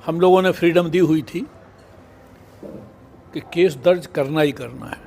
हम लोगों ने फ्रीडम दी हुई थी कि केस दर्ज करना ही करना है,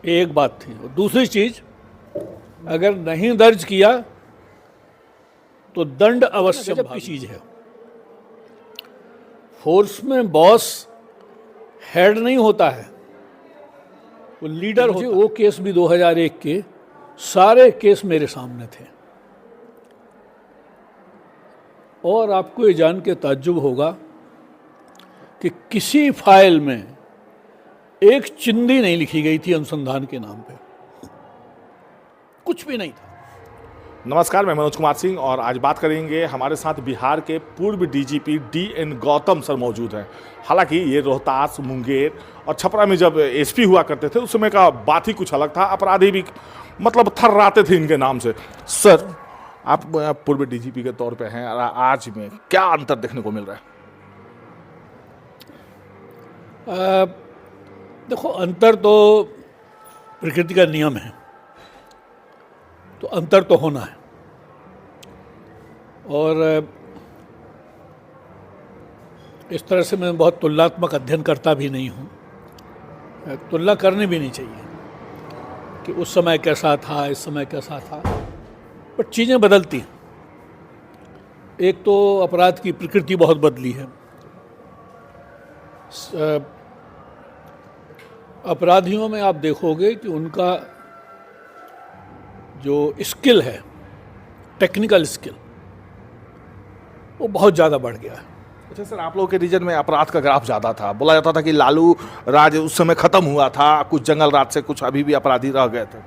एक बात थी। और दूसरी चीज, अगर नहीं दर्ज किया तो दंड अवश्य की चीज है। फोर्स में बॉस हेड नहीं होता है, वो लीडर होता है। वो केस भी 2001 के सारे केस मेरे सामने थे, और आपको ये जान के ताज्जुब होगा कि किसी फाइल में एक चिंदी नहीं लिखी गई थी अनुसंधान के नाम पे, कुछ भी नहीं था। नमस्कार, मैं मनोज कुमार सिंह और आज बात करेंगे। हमारे साथ बिहार के पूर्व डीजीपी DN गौतम सर मौजूद हैं। हालांकि ये रोहतास, मुंगेर और छपरा में जब SP हुआ करते थे उस समय का बात ही कुछ अलग था। अपराधी भी मतलब थर्राते थे इनके नाम से। सर, आप पूर्व DGP के तौर पे हैं, आज में क्या अंतर देखने को मिल रहा है? देखो, अंतर तो प्रकृति का नियम है, तो अंतर तो होना है। और इस तरह से मैं बहुत तुलनात्मक अध्ययन करता भी नहीं हूँ, तुलना करनी भी नहीं चाहिए कि उस समय कैसा था, इस समय कैसा था, पर चीज़ें बदलती हैं। एक तो अपराध की प्रकृति बहुत बदली है। अपराधियों में आप देखोगे कि उनका जो स्किल है, टेक्निकल स्किल, वो बहुत ज़्यादा बढ़ गया है। अच्छा सर, आप लोगों के रीजन में अपराध का ग्राफ ज़्यादा था। बोला जाता था कि लालू राज उस समय खत्म हुआ था, कुछ जंगल राज से कुछ अभी भी अपराधी रह गए थे।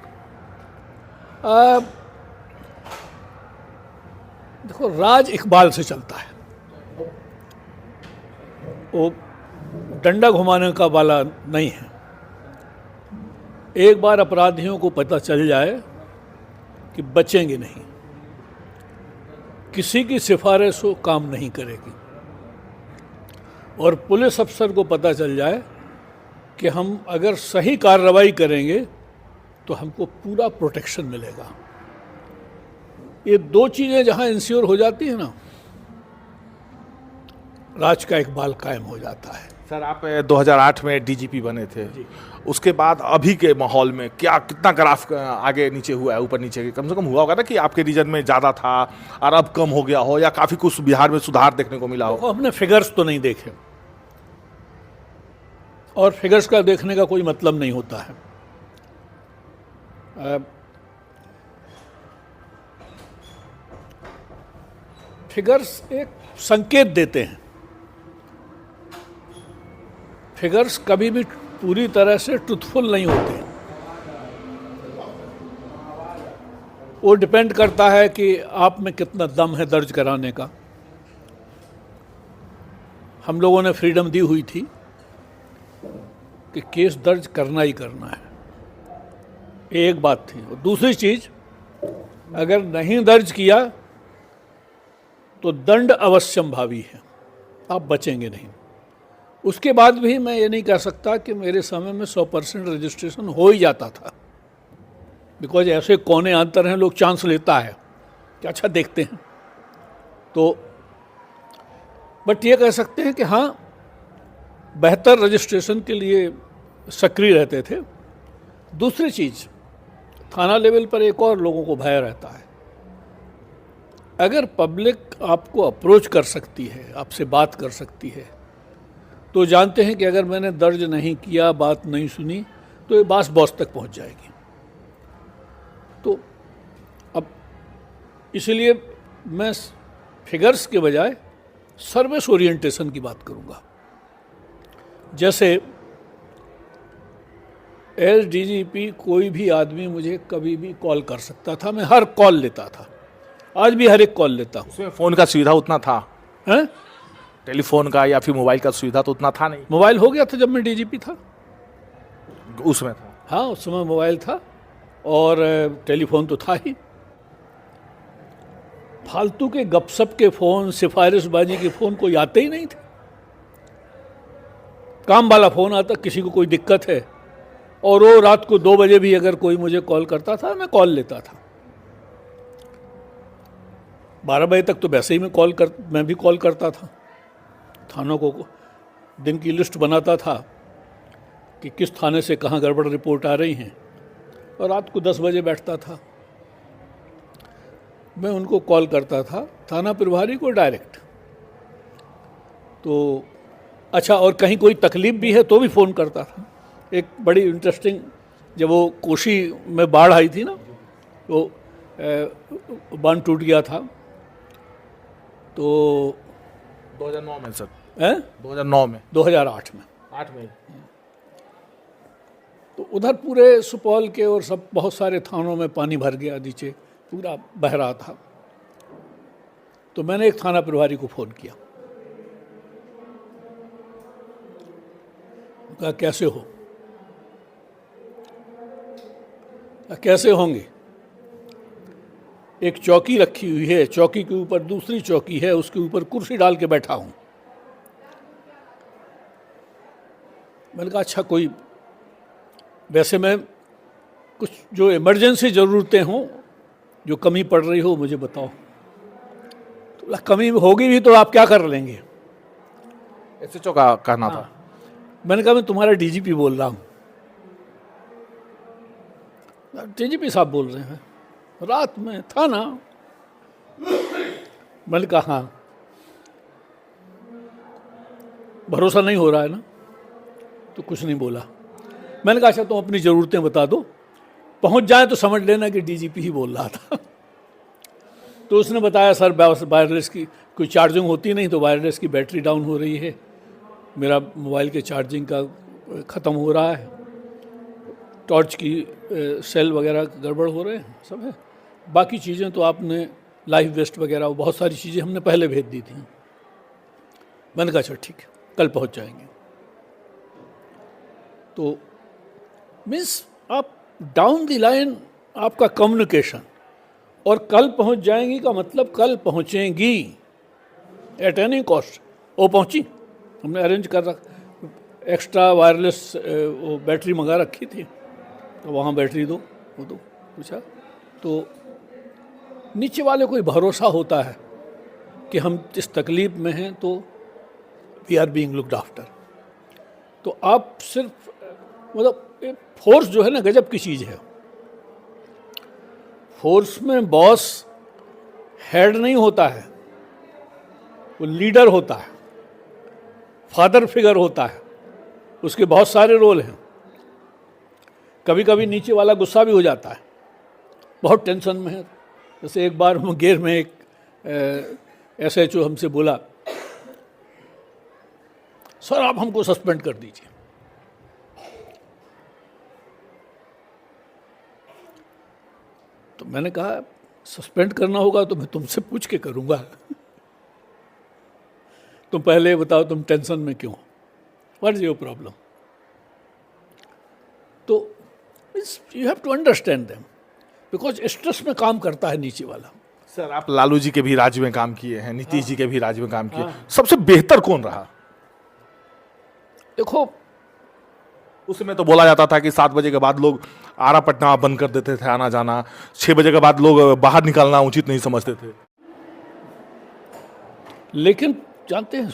देखो, राज इकबाल से चलता है, वो डंडा घुमाने का वाला नहीं है। एक बार अपराधियों को पता चल जाए कि बचेंगे नहीं, किसी की सिफारिश वो काम नहीं करेगी, और पुलिस अफसर को पता चल जाए कि हम अगर सही कार्रवाई करेंगे तो हमको पूरा प्रोटेक्शन मिलेगा। ये दो चीज़ें जहां इंश्योर हो जाती है ना, राज का इकबाल कायम हो जाता है। सर, आप 2008 में DGP बने थे, उसके बाद अभी के माहौल में क्या कितना ग्राफ आगे नीचे हुआ है? ऊपर नीचे कम से कम हुआ होगा ना कि आपके रीजन में ज़्यादा था और अब कम हो गया हो, या काफ़ी कुछ बिहार में सुधार देखने को मिला हो? हमने फिगर्स तो नहीं देखे, और फिगर्स का देखने का कोई मतलब नहीं होता है। फिगर्स एक संकेत देते हैं। फिगर्स कभी भी पूरी तरह से ट्रूथफुल नहीं होते। वो डिपेंड करता है कि आप में कितना दम है दर्ज कराने का। हम लोगों ने फ्रीडम दी हुई थी कि केस दर्ज करना ही करना है, एक बात थी। और दूसरी चीज, अगर नहीं दर्ज किया तो दंड अवश्यम भावी है, आप बचेंगे नहीं। उसके बाद भी मैं ये नहीं कह सकता कि मेरे समय में 100% रजिस्ट्रेशन हो ही जाता था, बिकॉज ऐसे कोने अंतर हैं, लोग चांस लेता है कि अच्छा देखते हैं तो। बट ये कह सकते हैं कि हाँ, बेहतर रजिस्ट्रेशन के लिए सक्रिय रहते थे। दूसरी चीज़, थाना लेवल पर एक और लोगों को भय रहता है। अगर पब्लिक आपको अप्रोच कर सकती है, आपसे बात कर सकती है, तो जानते हैं कि अगर मैंने दर्ज नहीं किया, बात नहीं सुनी, तो ये बात बॉस तक पहुंच जाएगी। तो अब इसलिए मैं फिगर्स के बजाय सर्विस ओरिएंटेशन की बात करूंगा। जैसे एज DGP कोई भी आदमी मुझे कभी भी कॉल कर सकता था, मैं हर कॉल लेता था, आज भी हर एक कॉल लेता हूँ। उसमें फ़ोन का सुविधा उतना था? हैं? टेलीफोन का या फिर मोबाइल का सुविधा तो उतना था नहीं। मोबाइल हो गया था जब मैं DGP था, उसमें था। हाँ, उस समय मोबाइल था और टेलीफोन तो था ही। फालतू के गपशप के फ़ोन, सिफारिशबाजी के फ़ोन कोई आते ही नहीं थे। काम वाला फ़ोन आता, किसी को कोई दिक्कत है, और वो रात को 2 बजे भी अगर कोई मुझे कॉल करता था, मैं कॉल लेता था। 12 बजे तक तो वैसे ही मैं भी कॉल करता था। थानों को दिन की लिस्ट बनाता था कि किस थाने से कहाँ गड़बड़ रिपोर्ट आ रही हैं, और रात को 10 बजे बैठता था। मैं उनको कॉल करता था, थाना प्रभारी को डायरेक्ट। तो अच्छा, और कहीं कोई तकलीफ भी है तो भी फ़ोन करता था। एक बड़ी इंटरेस्टिंग, जब वो कोशी में बाढ़ आई थी ना, तो बांध टूट गया था, तो 2009 में सर, 2009 में 2008 में 8 में तो उधर पूरे सुपौल के और सब बहुत सारे थानों में पानी भर गया, नीचे पूरा बह रहा था। तो मैंने एक थाना प्रभारी को फ़ोन किया, कहा कैसे हो? कैसे होंगे? एक चौकी रखी हुई है, चौकी के ऊपर दूसरी चौकी है, उसके ऊपर कुर्सी डाल के बैठा हूं। मैंने कहा अच्छा, कोई वैसे मैं कुछ जो इमरजेंसी ज़रूरतें हों, जो कमी पड़ रही हो, मुझे बताओ। तो कमी होगी भी तो आप क्या कर लेंगे? SHO का कहना था। मैंने कहा मैं तुम्हारा DGP बोल रहा हूँ। DGP साहब बोल रहे हैं, रात में था ना? मैंने कहा हाँ। भरोसा नहीं हो रहा है ना? तो कुछ नहीं बोला। मैंने कहा अच्छा, तुम अपनी ज़रूरतें बता दो, पहुंच जाए तो समझ लेना कि DGP ही बोल रहा था। तो उसने बताया सर, वायरलेस की कोई चार्जिंग होती नहीं, तो वायरलेस की बैटरी डाउन हो रही है, मेरा मोबाइल के चार्जिंग का ख़त्म हो रहा है, टॉर्च की सेल वगैरह गड़बड़ हो रहे हैं, सब है। बाकी चीज़ें तो आपने लाइफ वेस्ट वगैरह बहुत सारी चीज़ें हमने पहले भेज दी थी। मैंने कहा अच्छा ठीक है, कल पहुंच जाएंगे। तो मीन्स आप डाउन द लाइन आपका कम्युनिकेशन, और कल पहुंच जाएंगी का मतलब कल पहुंचेंगी एट एनी कॉस्ट। वो पहुंची, हमने अरेंज कर रखा, एक्स्ट्रा वायरलेस वो बैटरी मंगा रखी थी, तो वहाँ बैटरी दो, वो दो, पूछा। तो नीचे वाले को भरोसा होता है कि हम इस तकलीफ़ में हैं तो we are being looked after. तो आप सिर्फ मतलब फोर्स जो है ना, गजब की चीज़ है। फोर्स में बॉस हेड नहीं होता है, वो लीडर होता है, फादर फिगर होता है, उसके बहुत सारे रोल हैं। कभी कभी नीचे वाला गुस्सा भी हो जाता है, बहुत टेंशन में है। जैसे एक बार मुंगेर में एक SHO हमसे बोला, सर आप हमको सस्पेंड कर दीजिए। तो मैंने कहा सस्पेंड करना होगा तो मैं तुमसे पूछ के करूंगा। तुम पहले बताओ तुम टेंशन में क्यों, व्हाट इज योर प्रॉब्लम? तो you have to understand them, because stress में काम करता है नीचे वाला। सर आप लालू जी के भी राज्य में काम किए हैं, नीतीश जी के भी राज्य में काम किए, सबसे बेहतर कौन रहा? देखो, उस समय तो बोला जाता था कि 7 बजे के बाद लोग आरा पटना बंद कर देते थे आना जाना, 6 बजे के बाद लोग बाहर निकलना उचित नहीं समझते थे। लेकिन जानते हैं,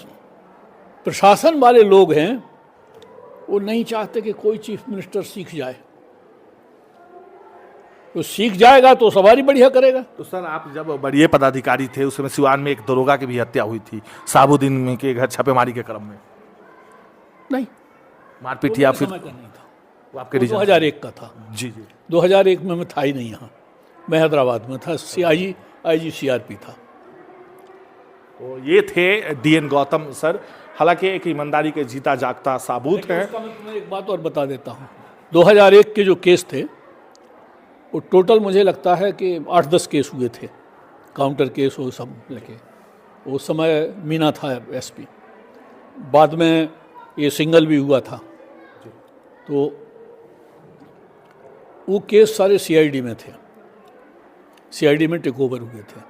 प्रशासन वाले लोग हैं, वो नहीं चाहते कि कोई चीफ मिनिस्टर सीख जाए। तो सीख जाएगा तो सवारी बढ़िया करेगा। तो सर आप जब बड़े पदाधिकारी थे, उस समय सिवान में एक दरोगा की भी हत्या हुई थी, साबुद्दीन में के घर छापेमारी के क्रम में। नहीं, मारपीट या फिर समय का नहीं था, वो आपके 2001 का था। जी जी 2001 में मैं था ही नहीं यहाँ, मैं हैदराबाद में था, IG CRP था। तो ये थे DN गौतम सर, हालांकि एक ईमानदारी के जीता जागता साबूत है। उसका मैं तुम्हें एक बात और बता देता हूँ। 2001 के जो केस थे, वो टोटल मुझे लगता है कि 8-10 केस हुए थे, काउंटर केस वो सब लेके। उस समय मीना था SP, बाद में ये सिंगल भी हुआ था। तो वो केस सारे CID में थे, CID में टेक ओवर हुए थे।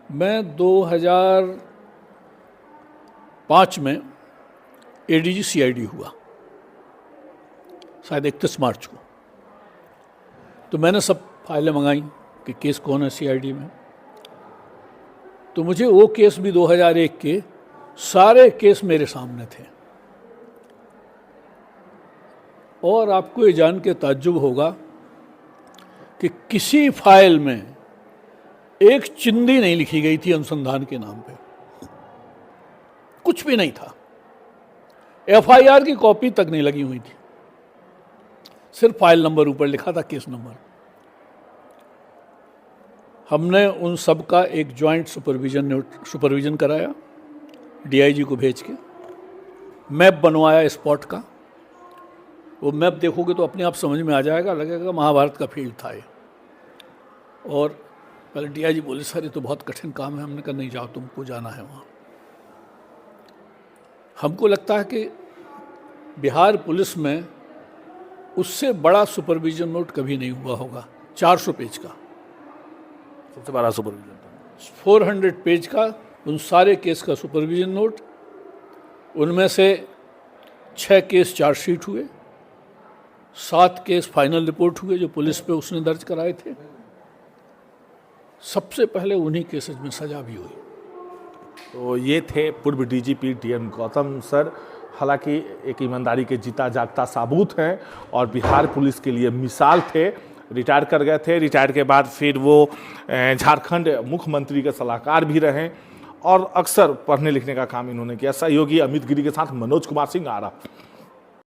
मैं 2005 में ADG CID हुआ, शायद 31 मार्च को। तो मैंने सब फाइलें मंगाई कि केस कौन है CID में। तो मुझे वो केस भी 2001 के सारे केस मेरे सामने थे। और आपको ये जान के ताज्जुब होगा कि किसी फाइल में एक चिंदी नहीं लिखी गई थी अनुसंधान के नाम पे, कुछ भी नहीं था। एफआईआर की कॉपी तक नहीं लगी हुई थी, सिर्फ फाइल नंबर ऊपर लिखा था, केस नंबर। हमने उन सब का एक जॉइंट सुपरविजन कराया डीआईजी को भेज के, मैप बनवाया स्पॉट का। वो मैप देखोगे तो अपने आप समझ में आ जाएगा, लगेगा महाभारत का फील्ड था ये। और पहले डीआईजी बोले सर ये तो बहुत कठिन काम है। हमने कहा नहीं जाओ, तुमको जाना है वहाँ। हमको लगता है कि बिहार पुलिस में उससे बड़ा सुपरविजन नोट कभी नहीं हुआ होगा। 400 पेज का, सबसे बड़ा सुपरविजन 400 पेज का उन सारे केस का सुपरविजन नोट। उनमें से 6 केस चार्जशीट हुए, 7 केस फाइनल रिपोर्ट हुए जो पुलिस पे उसने दर्ज कराए थे। सबसे पहले उन्हीं केसेस में सजा भी हुई। तो ये थे पूर्व डीजीपी डीएन गौतम सर। हालांकि एक ईमानदारी के जीता जागता साबूत हैं और बिहार पुलिस के लिए मिसाल थे। रिटायर कर गए थे, रिटायर के बाद फिर वो झारखंड मुख्यमंत्री के सलाहकार भी रहे और अक्सर पढ़ने लिखने का काम इन्होंने किया। सहयोगी अमित गिरी के साथ मनोज कुमार सिंह आरा।